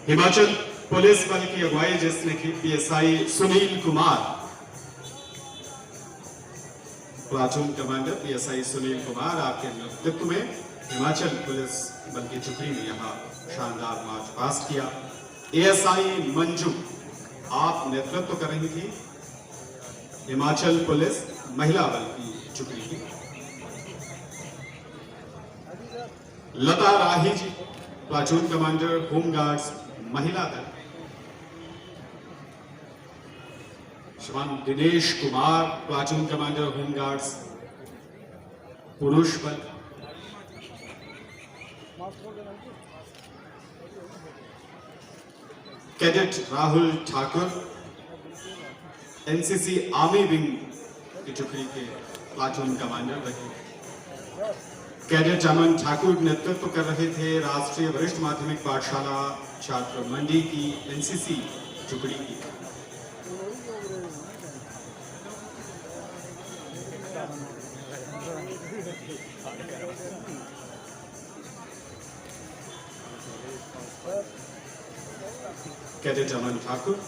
हिमाचल पुलिस बल की अगुवाई जिसने की, PSI Sunil Kumar, platoon commander PSI Sunil Kumar, आपके नेतृत्व में हिमाचल पुलिस बल की टुकड़ी ने यहाँ शानदार मार्च पास्ट किया। एएसआई मंजू, आप नेतृत्व कर रही थी हिमाचल पुलिस महिला बल की टुकड़ी की। लता राही जी, प्लाटून कमांडर होमगार्ड्स महिला दल। श्रीमान Dinesh Kumar, platoon commander home guards पुरुष बल। Cadet Rahul Thakur, NCC army wing की टुकड़ी के प्लाटून कमांडर रहे। कैडेट अमन ठाकुर नेतृत्व कर रहे थे राष्ट्रीय वरिष्ठ माध्यमिक पाठशाला छात्र मंडी की एनसीसी टुकड़ी की। कैडेट अमन ठाकुर,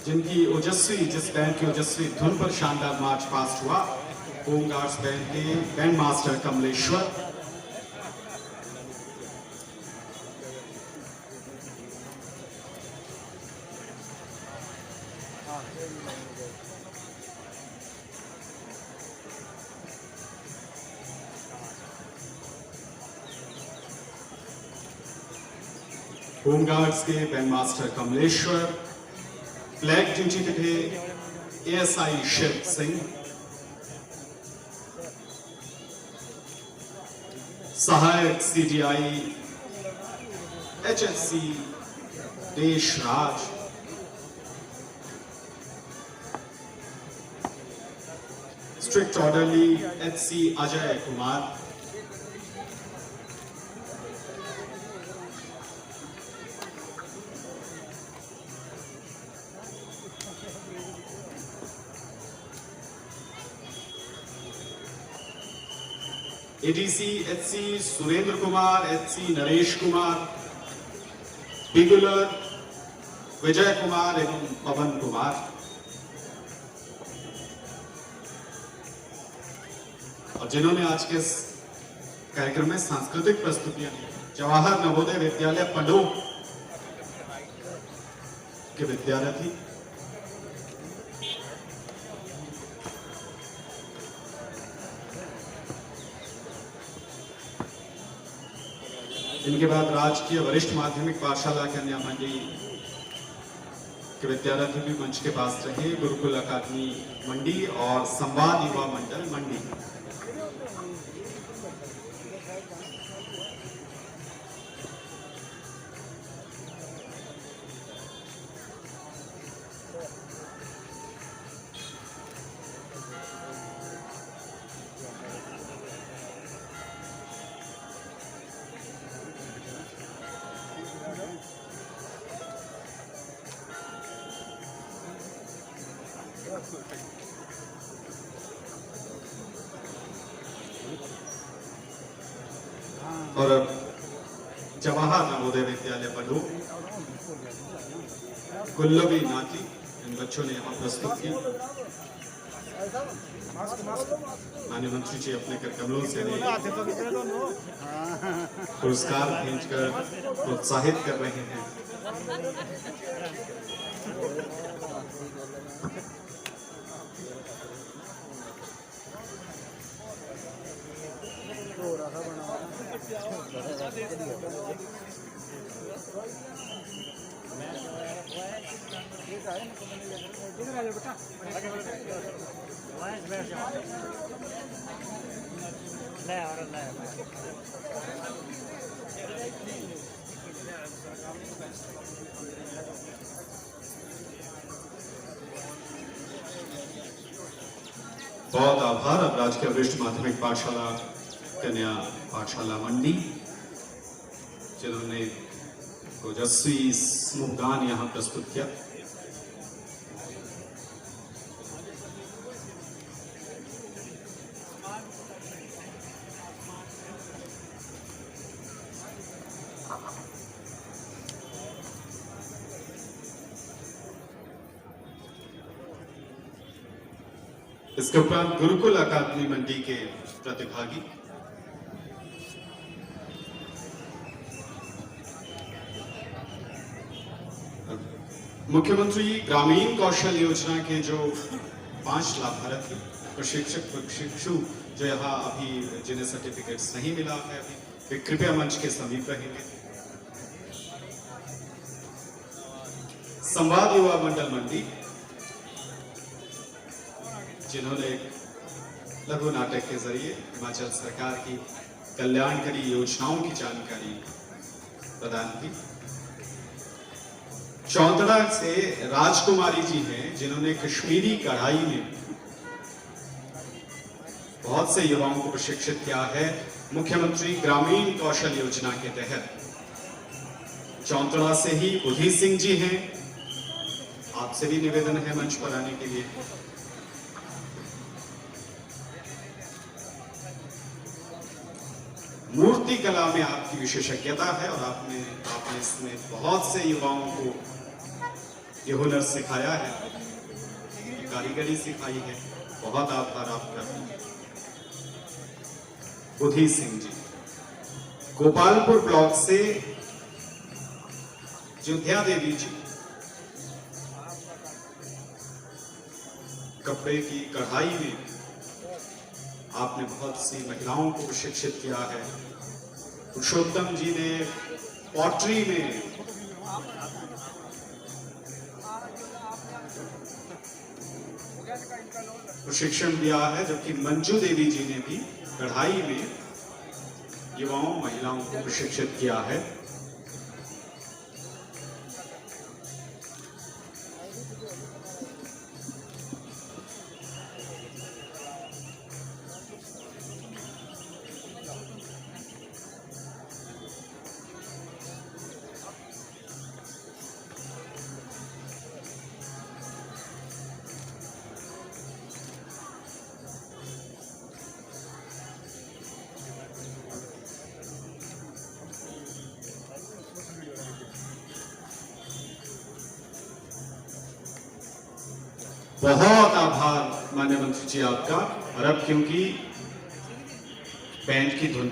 जिनकी ओजस्वी, जिस बैंड की ओजस्वी धुन पर शानदार मार्च पास्ट हुआ, होमगार्ड्स बैंड के बैंड मास्टर कमलेश्वर। होमगार्ड्स के band master Kamleshwar. Flag duty पे थे एएसआई शिव सिंह। सहायक CDI HSC Deshraj. Strict orderly HC Ajay Kumar. ADC HC Surendra Kumar, HC Naresh Kumar, bugler Vijay Kumar एवं पवन कुमार। और जिन्होंने आज के इस कार्यक्रम में सांस्कृतिक प्रस्तुतियां दी, जवाहर नवोदय विद्यालय पडोह के विद्यार्थी। इनके बाद राजकीय वरिष्ठ माध्यमिक पाठशाला कन्या मंडी के विद्यार्थी भी मंच के पास रहे। गुरुकुल अकादमी मंडी और संवाद युवा मंडल मंडी। और अब जवाहर नवोदय विद्यालय बलू गुल्लबी नाटी इन बच्चों ने यहाँ प्रस्तुत की। माननीय मंत्री जी अपने कर कमलों से पुरस्कार भेजकर प्रोत्साहित कर रहे हैं। बहुत आभार। अब राजकीय वरिष्ठ माध्यमिक पाठशाला कन्या पाठशाला मंडी जिन्होंने ओजस्वी समूह गान यहाँ प्रस्तुत किया। इसके उपरांत गुरुकुल अकादमी मंडी के प्रतिभागी मुख्यमंत्री ग्रामीण कौशल योजना के जो 5 लाभार्थी प्रशिक्षक प्रशिक्षु जो यहाँ अभी जिन्हें सर्टिफिकेट्स नहीं मिला है अभी वे कृपया मंच के समीप रहेंगे। संवाद युवा मंडल मंडी जिन्होंने एक लघु नाटक के जरिए हिमाचल सरकार की कल्याणकारी योजनाओं की जानकारी प्रदान की। चौंतड़ा से राजकुमारी जी हैं जिन्होंने कश्मीरी कढ़ाई में बहुत से युवाओं को प्रशिक्षित किया है मुख्यमंत्री ग्रामीण कौशल योजना के तहत। चौंतड़ा से ही बुधी सिंह जी हैं, आपसे भी निवेदन है मंच पर आने के लिए। मूर्ति कला में आपकी विशेषज्ञता है और आपने इसमें बहुत से युवाओं को ये हुनर सिखाया है, कारीगरी सिखाई है। बहुत आभार आपका। बुधी सिंह जी गोपालपुर ब्लॉक से ज्योत्या देवी जी कपड़े की कढ़ाई में आपने बहुत सी महिलाओं को प्रशिक्षित किया है। पुरुषोत्तम जी ने पॉटरी में प्रशिक्षण दिया है, जबकि मंजू देवी जी ने भी कढ़ाई में युवाओं महिलाओं को प्रशिक्षित किया है। बहुत आभार माननीय मंत्री जी आपका। और अब क्योंकि बैंड की धुन